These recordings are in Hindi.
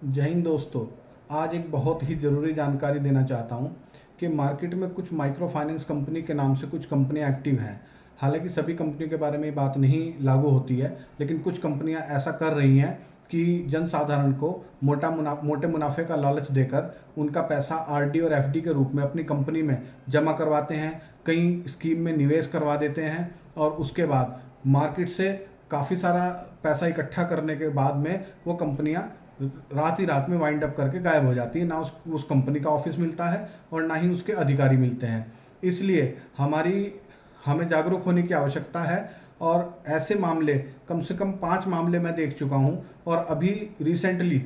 जय हिंद दोस्तों। आज एक बहुत ही ज़रूरी जानकारी देना चाहता हूँ कि मार्केट में कुछ माइक्रो फाइनेंस कंपनी के नाम से कुछ कंपनियाँ एक्टिव हैं। हालांकि सभी कंपनियों के बारे में ये बात नहीं लागू होती है, लेकिन कुछ कंपनियाँ ऐसा कर रही हैं कि जनसाधारण को मोटे मुनाफे का लालच देकर उनका पैसा आरडी और एफडी के रूप में अपनी कंपनी में जमा करवाते हैं, कई स्कीम में निवेश करवा देते हैं और उसके बाद मार्केट से काफ़ी सारा पैसा इकट्ठा करने के बाद में वो कंपनियां रात ही रात में वाइंड अप करके गायब हो जाती है। ना उस कंपनी का ऑफिस मिलता है और ना ही उसके अधिकारी मिलते हैं। इसलिए हमें जागरूक होने की आवश्यकता है और ऐसे मामले कम से कम 5 मामले मैं देख चुका हूं और अभी रिसेंटली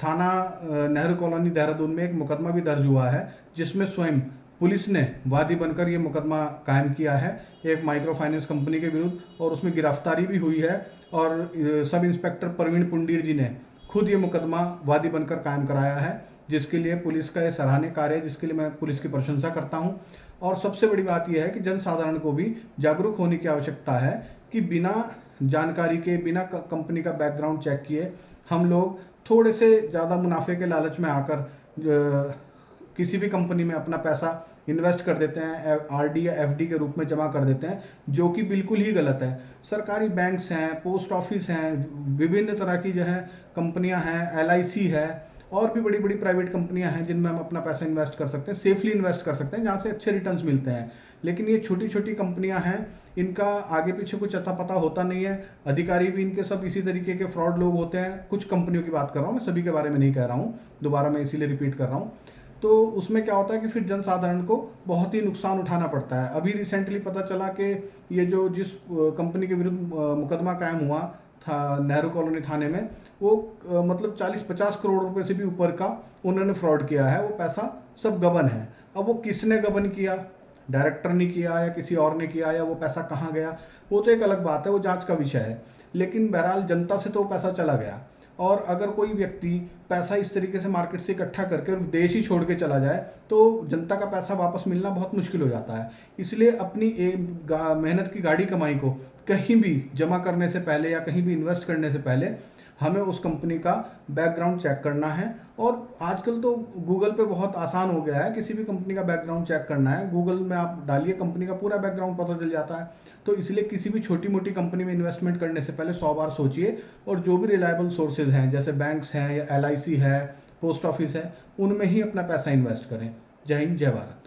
थाना नेहरू कॉलोनी देहरादून में एक मुकदमा भी दर्ज हुआ है, जिसमें स्वयं पुलिस ने वादी बनकर ये मुकदमा कायम किया है एक माइक्रो फाइनेंस कंपनी के विरुद्ध, और उसमें गिरफ्तारी भी हुई है। और सब इंस्पेक्टर प्रवीण पुंडीर जी ने खुद ये मुकदमा वादी बनकर कायम कराया है, जिसके लिए पुलिस का ये सराहनीय कार्य है, जिसके लिए मैं पुलिस की प्रशंसा करता हूँ। और सबसे बड़ी बात यह है कि जनसाधारण को भी जागरूक होने की आवश्यकता है कि बिना जानकारी के, बिना कंपनी का बैकग्राउंड चेक किए हम लोग थोड़े से ज़्यादा मुनाफे के लालच में आकर किसी भी कंपनी में अपना पैसा इन्वेस्ट कर देते हैं, आरडी या एफडी के रूप में जमा कर देते हैं, जो कि बिल्कुल ही गलत है। सरकारी बैंक्स हैं, पोस्ट ऑफिस हैं, विभिन्न तरह की जो है कंपनियां हैं, एलआईसी है और भी बड़ी बड़ी प्राइवेट कंपनियां हैं जिनमें हम अपना पैसा इन्वेस्ट कर सकते हैं, सेफली इन्वेस्ट कर सकते हैं, जहाँ से अच्छे रिटर्न्स मिलते हैं। लेकिन ये छोटी छोटी कंपनियां हैं, इनका आगे पीछे कुछ अता पता होता नहीं है, अधिकारी भी इनके सब इसी तरीके के फ्रॉड लोग होते हैं। कुछ कंपनियों की बात कर रहा हूँ, मैं सभी के बारे में नहीं कह रहा हूँ, दोबारा मैं इसीलिए रिपीट कर रहा हूँ। तो उसमें क्या होता है कि फिर जनसाधारण को बहुत ही नुकसान उठाना पड़ता है। अभी रिसेंटली पता चला कि ये जिस कंपनी के विरुद्ध मुकदमा कायम हुआ था नेहरू कॉलोनी थाने में, वो मतलब 40-50 करोड़ रुपए से भी ऊपर का उन्होंने फ्रॉड किया है। वो पैसा सब गबन है। अब वो किसने गबन किया, डायरेक्टर ने किया या किसी और ने किया, या वो पैसा कहाँ गया, वो तो एक अलग बात है, वो जांच का विषय है। लेकिन बहरहाल जनता से तो पैसा चला गया। और अगर कोई व्यक्ति पैसा इस तरीके से मार्केट से इकट्ठा करके देश ही छोड़ के चला जाए तो जनता का पैसा वापस मिलना बहुत मुश्किल हो जाता है। इसलिए अपनी मेहनत की गाढ़ी कमाई को कहीं भी जमा करने से पहले या कहीं भी इन्वेस्ट करने से पहले हमें उस कंपनी का बैकग्राउंड चेक करना है। और आजकल तो गूगल पे बहुत आसान हो गया है, किसी भी कंपनी का बैकग्राउंड चेक करना है, गूगल में आप डालिए, कंपनी का पूरा बैकग्राउंड पता चल जाता है। तो इसलिए किसी भी छोटी मोटी कंपनी में इन्वेस्टमेंट करने से पहले 100 बार सोचिए, और जो भी रिलायबल सोर्सेज हैं जैसे बैंक्स हैं या एलआईसी है, पोस्ट ऑफिस है, उनमें ही अपना पैसा इन्वेस्ट करें। जय हिंद, जय भारत।